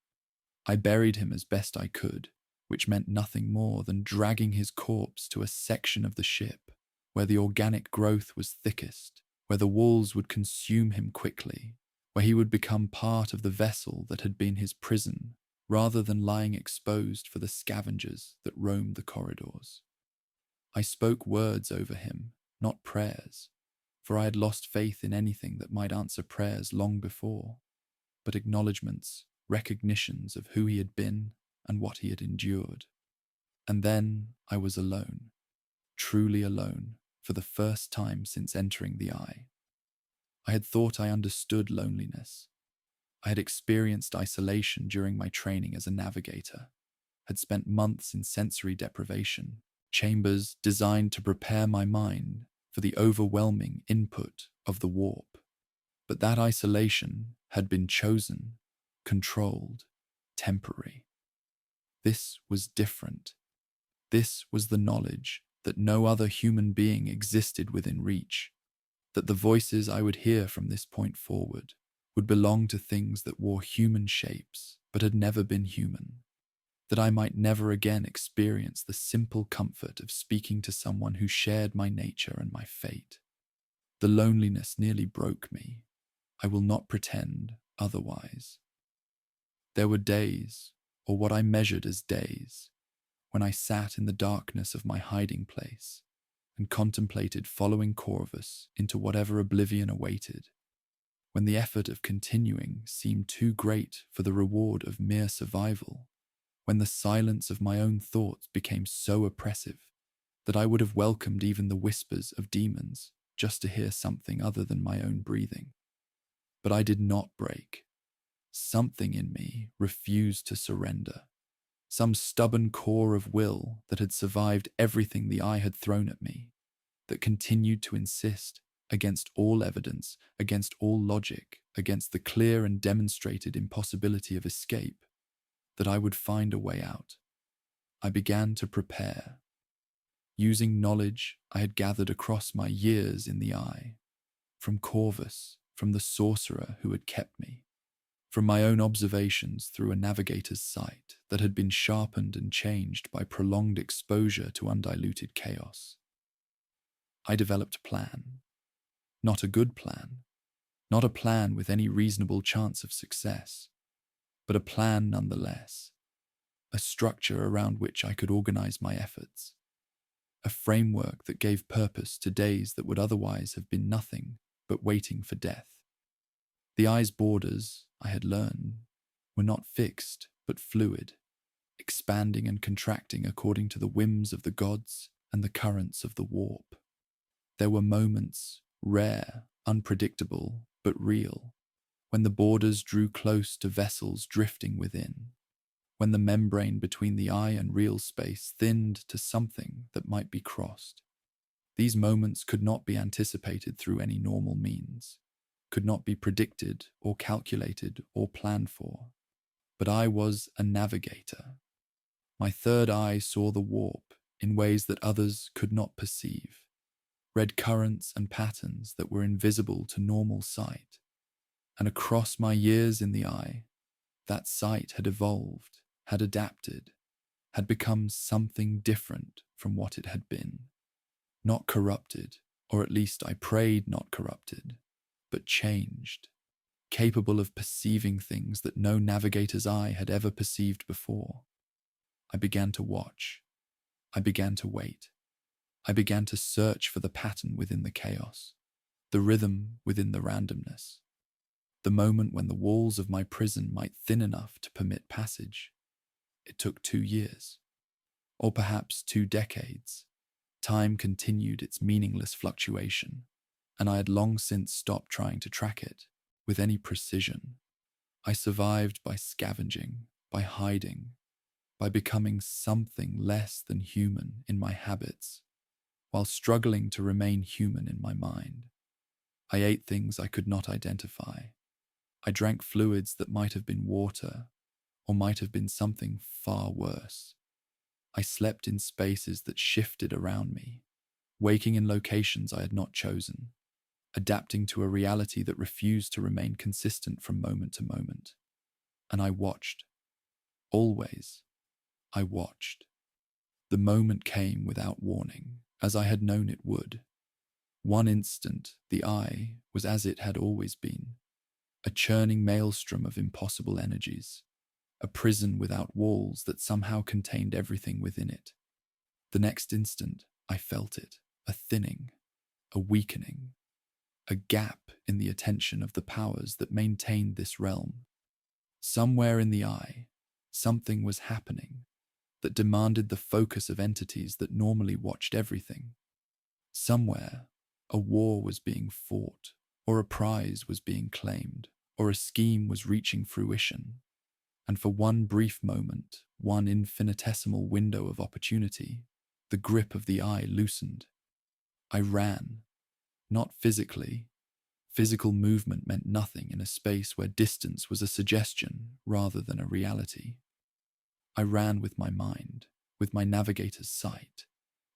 I buried him as best I could, which meant nothing more than dragging his corpse to a section of the ship where the organic growth was thickest, where the walls would consume him quickly, where he would become part of the vessel that had been his prison, rather than lying exposed for the scavengers that roamed the corridors. I spoke words over him, not prayers, for I had lost faith in anything that might answer prayers long before, but acknowledgements, recognitions of who he had been and what he had endured. And then I was alone, truly alone, for the first time since entering the eye. I had thought I understood loneliness. I had experienced isolation during my training as a navigator, had spent months in sensory deprivation, chambers designed to prepare my mind for the overwhelming input of the warp. But that isolation had been chosen, controlled, temporary. This was different. This was the knowledge that no other human being existed within reach, that the voices I would hear from this point forward would belong to things that wore human shapes but had never been human, that I might never again experience the simple comfort of speaking to someone who shared my nature and my fate. The loneliness nearly broke me. I will not pretend otherwise. There were days, or what I measured as days, when I sat in the darkness of my hiding place and contemplated following Corvus into whatever oblivion awaited, when the effort of continuing seemed too great for the reward of mere survival, when the silence of my own thoughts became so oppressive that I would have welcomed even the whispers of demons just to hear something other than my own breathing. But I did not break. Something in me refused to surrender. Some stubborn core of will that had survived everything the eye had thrown at me, that continued to insist, against all evidence, against all logic, against the clear and demonstrated impossibility of escape, that I would find a way out. I began to prepare, using knowledge I had gathered across my years in the eye, from Corvus, from the sorcerer who had kept me, from my own observations through a navigator's sight that had been sharpened and changed by prolonged exposure to undiluted chaos. I developed a plan. Not a good plan, not a plan with any reasonable chance of success, but a plan nonetheless, a structure around which I could organize my efforts, a framework that gave purpose to days that would otherwise have been nothing but waiting for death. The eye's borders, I had learned, were not fixed but fluid, expanding and contracting according to the whims of the gods and the currents of the warp. There were moments, rare, unpredictable, but real, when the borders drew close to vessels drifting within, when the membrane between the eye and real space thinned to something that might be crossed. These moments could not be anticipated through any normal means, could not be predicted or calculated or planned for. But I was a navigator. My third eye saw the warp in ways that others could not perceive, read currents and patterns that were invisible to normal sight. And across my years in the eye, that sight had evolved, had adapted, had become something different from what it had been. Not corrupted, or at least I prayed not corrupted, but changed, capable of perceiving things that no navigator's eye had ever perceived before. I began to watch. I began to wait. I began to search for the pattern within the chaos, the rhythm within the randomness, the moment when the walls of my prison might thin enough to permit passage. It took 2 years, or perhaps 2 decades. Time continued its meaningless fluctuation, and I had long since stopped trying to track it with any precision. I survived by scavenging, by hiding, by becoming something less than human in my habits, while struggling to remain human in my mind. I ate things I could not identify. I drank fluids that might have been water, or might have been something far worse. I slept in spaces that shifted around me, waking in locations I had not chosen, adapting to a reality that refused to remain consistent from moment to moment. And I watched. Always, I watched. The moment came without warning, as I had known it would. One instant, the eye was as it had always been, a churning maelstrom of impossible energies, a prison without walls that somehow contained everything within it. The next instant, I felt it, a thinning, a weakening, a gap in the attention of the powers that maintained this realm. Somewhere in the eye, something was happening that demanded the focus of entities that normally watched everything. Somewhere, a war was being fought, or a prize was being claimed, or a scheme was reaching fruition. And for one brief moment, one infinitesimal window of opportunity, the grip of the eye loosened. I ran, not physically. Physical movement meant nothing in a space where distance was a suggestion rather than a reality. I ran with my mind, with my navigator's sight,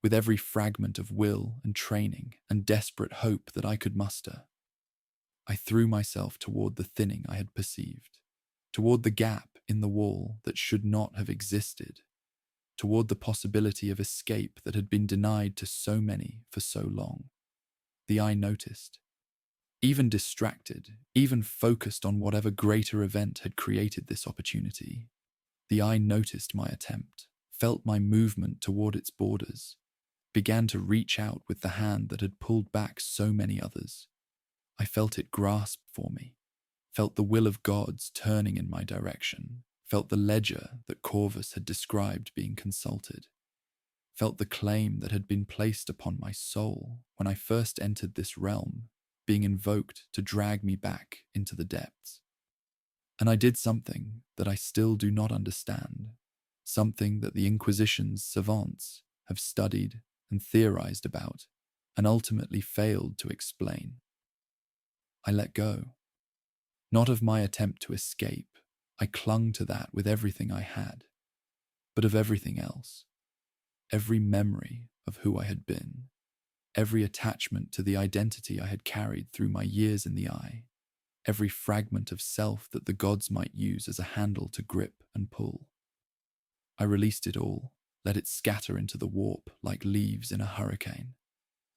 with every fragment of will and training and desperate hope that I could muster. I threw myself toward the thinning I had perceived, toward the gap in the wall that should not have existed, toward the possibility of escape that had been denied to so many for so long. The eye noticed. Even distracted, even focused on whatever greater event had created this opportunity, the eye noticed my attempt, felt my movement toward its borders, began to reach out with the hand that had pulled back so many others. I felt it grasp for me, felt the will of gods turning in my direction, felt the ledger that Corvus had described being consulted, felt the claim that had been placed upon my soul when I first entered this realm being invoked to drag me back into the depths. And I did something that I still do not understand, something that the Inquisition's savants have studied and theorized about, and ultimately failed to explain. I let go. Not of my attempt to escape, I clung to that with everything I had, but of everything else. Every memory of who I had been, every attachment to the identity I had carried through my years in the eye, every fragment of self that the gods might use as a handle to grip and pull. I released it all, let it scatter into the warp like leaves in a hurricane,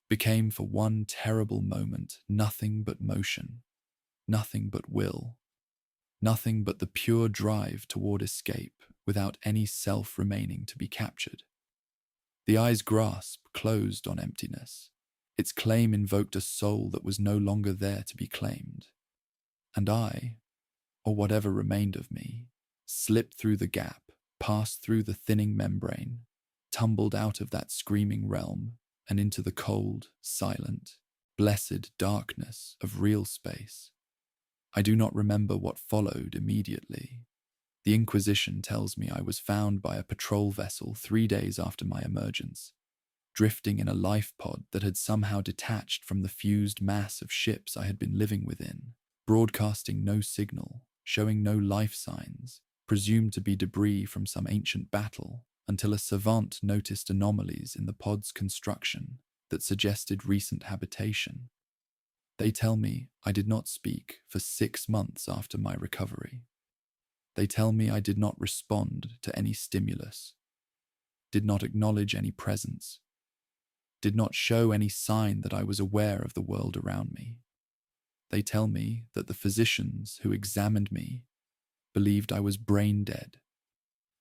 became for one terrible moment nothing but motion, nothing but will, nothing but the pure drive toward escape without any self remaining to be captured. The eye's grasp closed on emptiness. Its claim invoked a soul that was no longer there to be claimed. And I, or whatever remained of me, slipped through the gap, passed through the thinning membrane, tumbled out of that screaming realm and into the cold, silent, blessed darkness of real space. I do not remember what followed immediately. The Inquisition tells me I was found by a patrol vessel 3 days after my emergence, drifting in a life pod that had somehow detached from the fused mass of ships I had been living within, broadcasting no signal, showing no life signs, presumed to be debris from some ancient battle, until a savant noticed anomalies in the pod's construction that suggested recent habitation. They tell me I did not speak for 6 months after my recovery. They tell me I did not respond to any stimulus, did not acknowledge any presence, did not show any sign that I was aware of the world around me. They tell me that the physicians who examined me believed I was brain dead,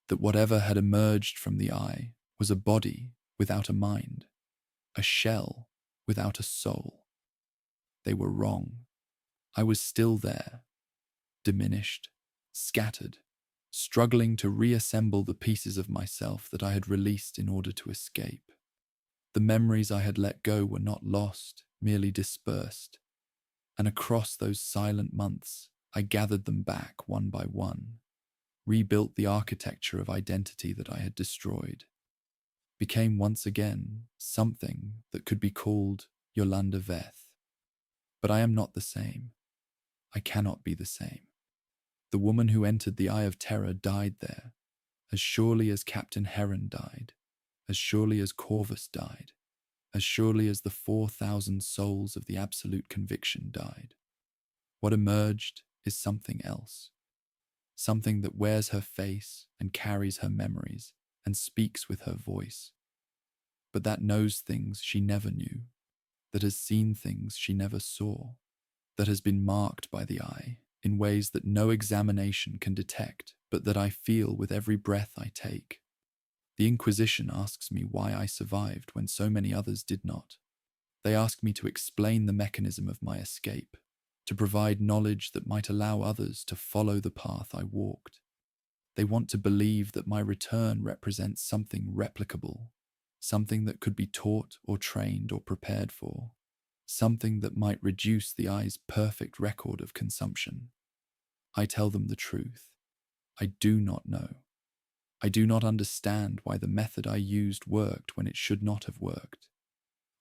that whatever had emerged from the eye was a body without a mind, a shell without a soul. They were wrong. I was still there, diminished, scattered, struggling to reassemble the pieces of myself that I had released in order to escape. The memories I had let go were not lost, merely dispersed, and across those silent months I gathered them back one by one, rebuilt the architecture of identity that I had destroyed, became once again something that could be called Yolanda Veth. But I am not the same. I cannot be the same. The woman who entered the Eye of Terror died there, as surely as Captain Heron died, as surely as Corvus died, as surely as the 4,000 souls of the Absolute Conviction died. What emerged is something else, something that wears her face and carries her memories and speaks with her voice, but that knows things she never knew, that has seen things she never saw, that has been marked by the eye in ways that no examination can detect, but that I feel with every breath I take. The Inquisition asks me why I survived when so many others did not. They ask me to explain the mechanism of my escape, to provide knowledge that might allow others to follow the path I walked. They want to believe that my return represents something replicable, something that could be taught or trained or prepared for, something that might reduce the eye's perfect record of consumption. I tell them the truth. I do not know. I do not understand why the method I used worked when it should not have worked,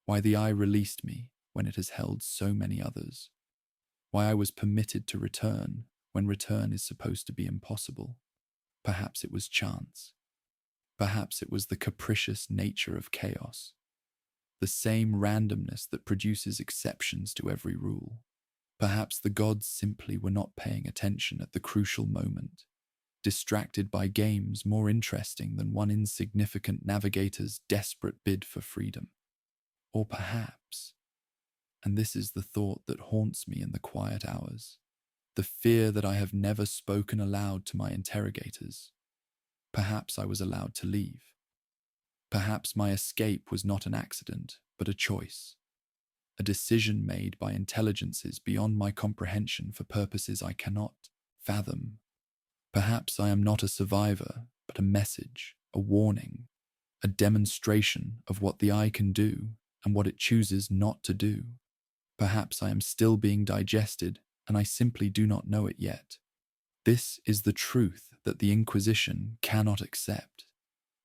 why the eye released me when it has held so many others, why I was permitted to return when return is supposed to be impossible. Perhaps it was chance. Perhaps it was the capricious nature of chaos, the same randomness that produces exceptions to every rule. Perhaps the gods simply were not paying attention at the crucial moment, distracted by games more interesting than one insignificant navigator's desperate bid for freedom. Or perhaps, and this is the thought that haunts me in the quiet hours, the fear that I have never spoken aloud to my interrogators, perhaps I was allowed to leave. Perhaps my escape was not an accident, but a choice, a decision made by intelligences beyond my comprehension for purposes I cannot fathom. Perhaps I am not a survivor, but a message, a warning, a demonstration of what the eye can do and what it chooses not to do. Perhaps I am still being digested, and I simply do not know it yet. This is the truth that the Inquisition cannot accept,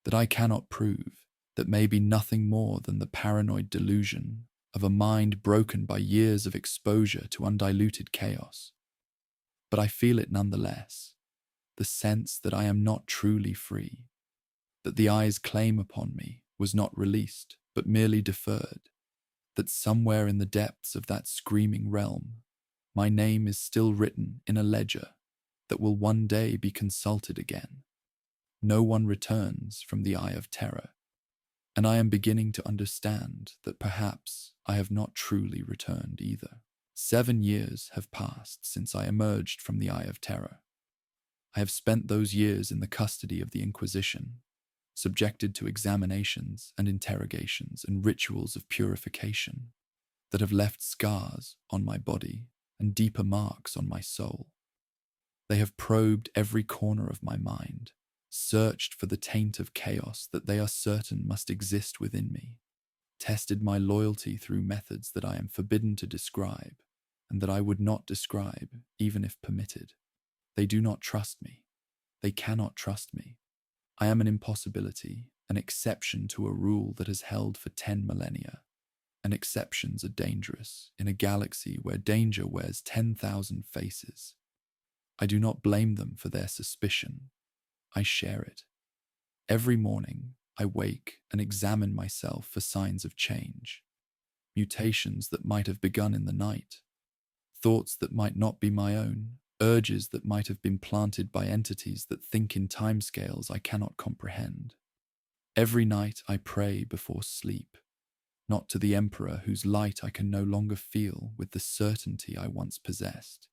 that I cannot prove, that may be nothing more than the paranoid delusion of a mind broken by years of exposure to undiluted chaos. But I feel it nonetheless, the sense that I am not truly free, that the eye's claim upon me was not released, but merely deferred, that somewhere in the depths of that screaming realm, my name is still written in a ledger that will one day be consulted again. No one returns from the Eye of Terror, and I am beginning to understand that perhaps I have not truly returned either. 7 years have passed since I emerged from the Eye of Terror. I have spent those years in the custody of the Inquisition, subjected to examinations and interrogations and rituals of purification that have left scars on my body and deeper marks on my soul. They have probed every corner of my mind, searched for the taint of chaos that they are certain must exist within me, tested my loyalty through methods that I am forbidden to describe and that I would not describe even if permitted. They do not trust me. They cannot trust me. I am an impossibility, an exception to a rule that has held for 10 millennia. And exceptions are dangerous in a galaxy where danger wears 10,000 faces. I do not blame them for their suspicion. I share it. Every morning, I wake and examine myself for signs of change. Mutations that might have begun in the night. Thoughts that might not be my own. Urges that might have been planted by entities that think in timescales I cannot comprehend. Every night I pray before sleep, not to the Emperor whose light I can no longer feel with the certainty I once possessed,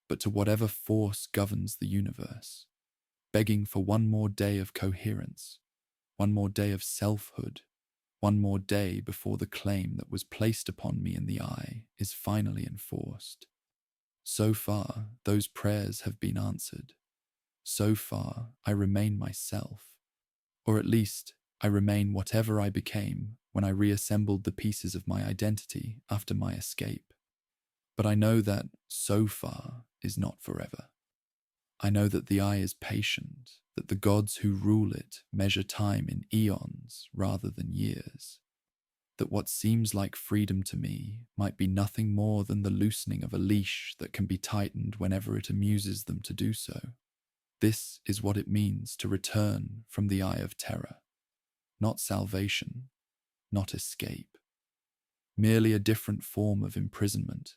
but to whatever force governs the universe, begging for one more day of coherence, one more day of selfhood, one more day before the claim that was placed upon me in the eye is finally enforced. So far, those prayers have been answered. So far, I remain myself, or at least I remain whatever I became when I reassembled the pieces of my identity after my escape. But I know that so far is not forever. I know that the eye is patient, that the gods who rule it measure time in eons rather than years, that what seems like freedom to me might be nothing more than the loosening of a leash that can be tightened whenever it amuses them to do so. This is what it means to return from the Eye of Terror. Not salvation, not escape. Merely a different form of imprisonment,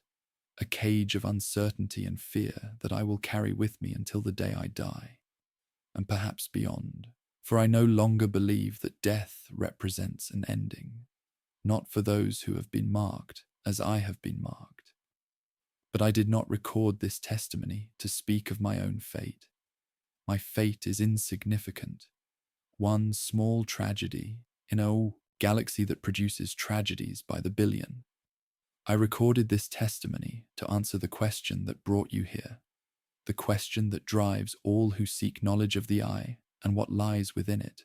a cage of uncertainty and fear that I will carry with me until the day I die, and perhaps beyond, for I no longer believe that death represents an ending, not for those who have been marked as I have been marked. But I did not record this testimony to speak of my own fate. My fate is insignificant, one small tragedy in a galaxy that produces tragedies by the billion. I recorded this testimony to answer the question that brought you here, the question that drives all who seek knowledge of the eye and what lies within it.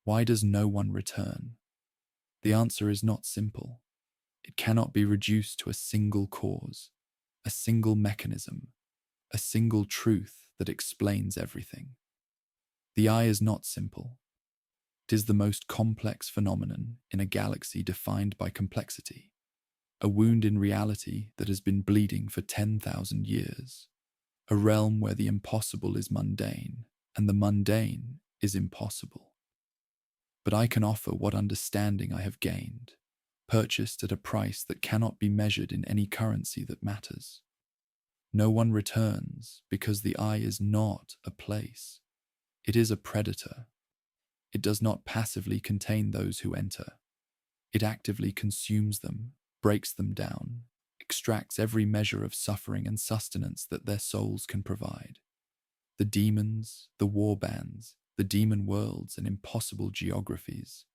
Why does no one return? The answer is not simple. It cannot be reduced to a single cause, a single mechanism, a single truth that explains everything. The eye is not simple. It is the most complex phenomenon in a galaxy defined by complexity, a wound in reality that has been bleeding for 10,000 years, a realm where the impossible is mundane and the mundane is impossible. But I can offer what understanding I have gained, purchased at a price that cannot be measured in any currency that matters. No one returns because the eye is not a place. It is a predator. It does not passively contain those who enter. It actively consumes them, breaks them down, extracts every measure of suffering and sustenance that their souls can provide. The demons, the warbands, the demon worlds, and impossible geographies.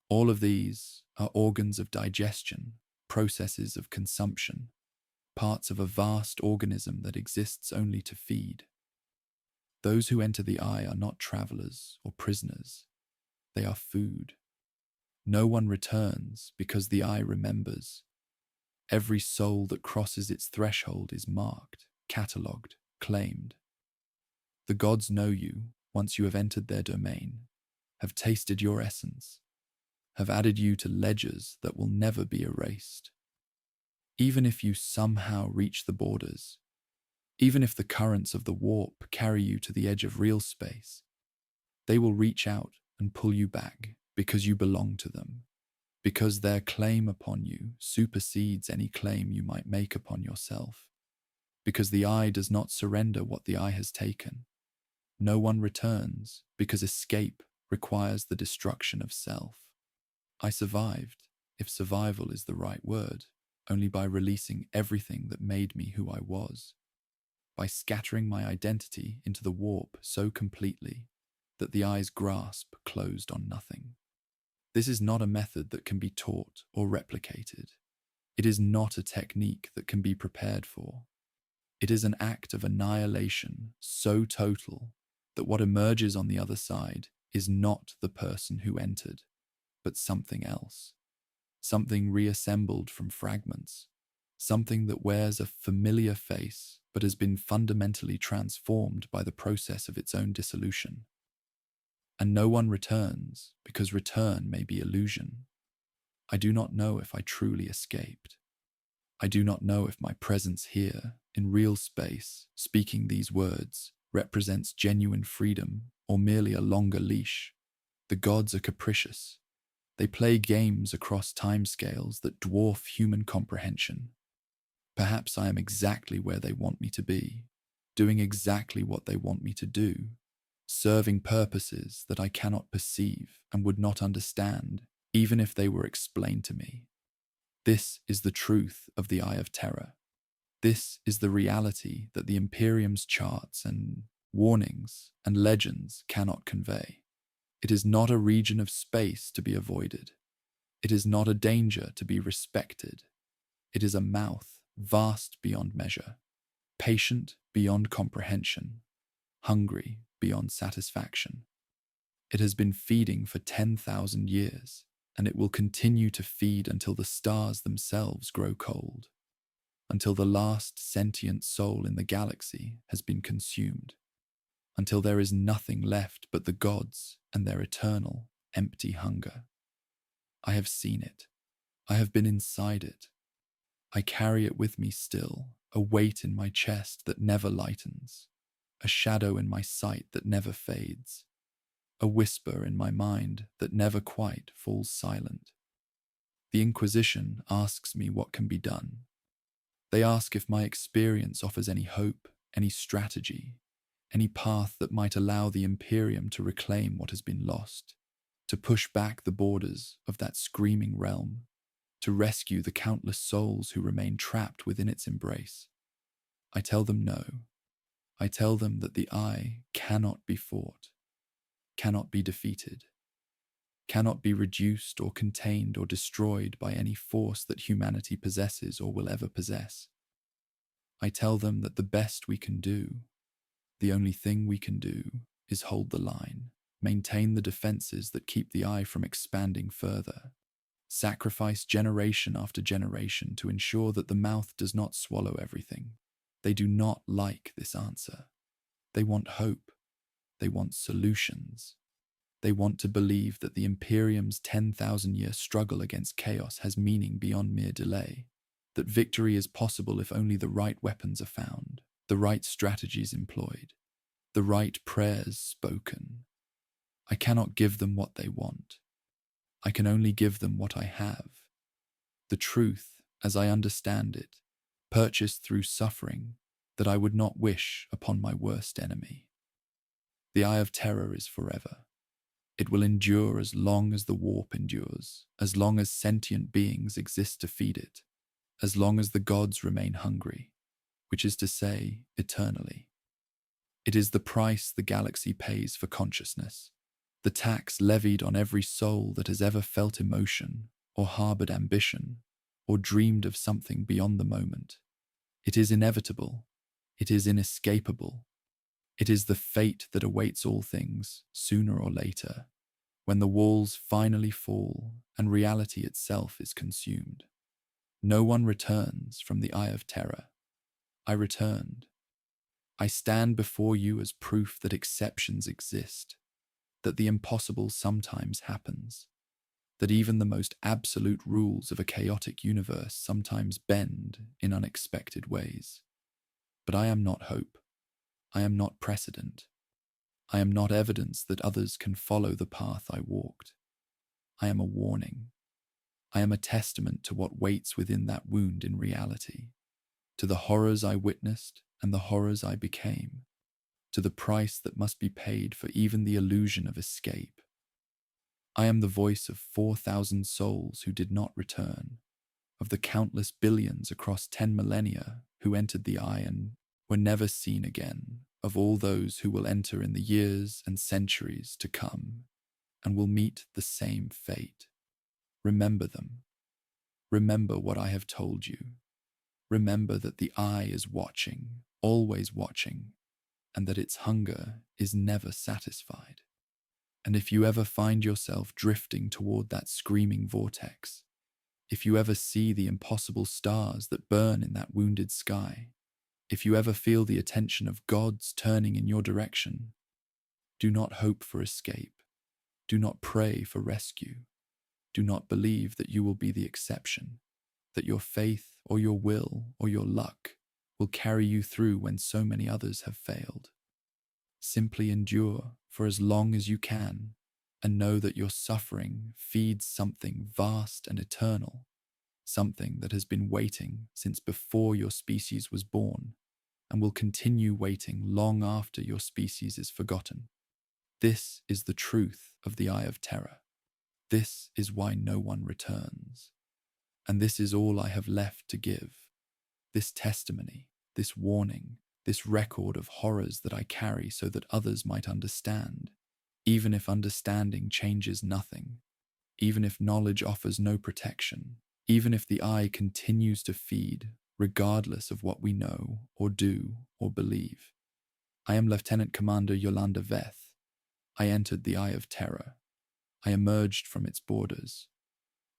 All of these are organs of digestion, processes of consumption, parts of a vast organism that exists only to feed. Those who enter the eye are not travelers or prisoners. They are food. No one returns because the eye remembers. Every soul that crosses its threshold is marked, catalogued, claimed. The gods know you once you have entered their domain, have tasted your essence, have added you to ledgers that will never be erased. Even if you somehow reach the borders, even if the currents of the warp carry you to the edge of real space, they will reach out and pull you back because you belong to them, because their claim upon you supersedes any claim you might make upon yourself, because the eye does not surrender what the eye has taken. No one returns because escape requires the destruction of self. I survived, if survival is the right word, only by releasing everything that made me who I was, by scattering my identity into the warp so completely that the eye's grasp closed on nothing. This is not a method that can be taught or replicated. It is not a technique that can be prepared for. It is an act of annihilation so total that what emerges on the other side is not the person who entered, but something else, something reassembled from fragments, something that wears a familiar face but has been fundamentally transformed by the process of its own dissolution. And no one returns because return may be illusion. I do not know if I truly escaped. I do not know if my presence here, in real space, speaking these words, represents genuine freedom or merely a longer leash. The gods are capricious. They play games across timescales that dwarf human comprehension. Perhaps I am exactly where they want me to be, doing exactly what they want me to do, serving purposes that I cannot perceive and would not understand, even if they were explained to me. This is the truth of the Eye of Terror. This is the reality that the Imperium's charts and warnings and legends cannot convey. It is not a region of space to be avoided. It is not a danger to be respected. It is a mouth vast beyond measure, patient beyond comprehension, hungry beyond satisfaction. It has been feeding for 10,000 years, and it will continue to feed until the stars themselves grow cold, until the last sentient soul in the galaxy has been consumed, until there is nothing left but the gods and their eternal, empty hunger. I have seen it. I have been inside it. I carry it with me still, a weight in my chest that never lightens, a shadow in my sight that never fades, a whisper in my mind that never quite falls silent. The Inquisition asks me what can be done. They ask if my experience offers any hope, any strategy, any path that might allow the Imperium to reclaim what has been lost, to push back the borders of that screaming realm, to rescue the countless souls who remain trapped within its embrace. I tell them no. I tell them that the Eye cannot be fought, cannot be defeated, cannot be reduced or contained or destroyed by any force that humanity possesses or will ever possess. I tell them that the best we can do, the only thing we can do, is hold the line, maintain the defenses that keep the Eye from expanding further, sacrifice generation after generation to ensure that the mouth does not swallow everything. They do not like this answer. They want hope. They want solutions. They want to believe that the Imperium's 10,000-year struggle against chaos has meaning beyond mere delay, that victory is possible if only the right weapons are found, the right strategies employed, the right prayers spoken. I cannot give them what they want. I can only give them what I have. The truth, as I understand it, purchased through suffering, that I would not wish upon my worst enemy. The Eye of Terror is forever. It will endure as long as the warp endures, as long as sentient beings exist to feed it, as long as the gods remain hungry, which is to say, eternally. It is the price the galaxy pays for consciousness, the tax levied on every soul that has ever felt emotion, or harbored ambition, or dreamed of something beyond the moment. It is inevitable. It is inescapable. It is the fate that awaits all things, sooner or later, when the walls finally fall and reality itself is consumed. No one returns from the Eye of Terror. I returned. I stand before you as proof that exceptions exist, that the impossible sometimes happens, that even the most absolute rules of a chaotic universe sometimes bend in unexpected ways. But I am not hope. I am not precedent. I am not evidence that others can follow the path I walked. I am a warning. I am a testament to what waits within that wound in reality, to the horrors I witnessed and the horrors I became, to the price that must be paid for even the illusion of escape. I am the voice of 4,000 souls who did not return, of the countless billions across 10 millennia who entered the Eye and were never seen again, of all those who will enter in the years and centuries to come and will meet the same fate. Remember them. Remember what I have told you. Remember that the Eye is watching, always watching, and that its hunger is never satisfied. And if you ever find yourself drifting toward that screaming vortex, if you ever see the impossible stars that burn in that wounded sky, if you ever feel the attention of gods turning in your direction, do not hope for escape. Do not pray for rescue. Do not believe that you will be the exception, that your faith or your will or your luck will carry you through when so many others have failed. Simply endure for as long as you can, and know that your suffering feeds something vast and eternal, something that has been waiting since before your species was born, and will continue waiting long after your species is forgotten. This is the truth of the Eye of Terror. This is why no one returns. And this is all I have left to give. This testimony, this warning, this record of horrors that I carry so that others might understand, even if understanding changes nothing, even if knowledge offers no protection, even if the Eye continues to feed, regardless of what we know or do or believe. I am Lieutenant Commander Yolanda Veth. I entered the Eye of Terror. I emerged from its borders,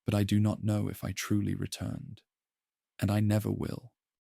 but I do not know if I truly returned, and I never will.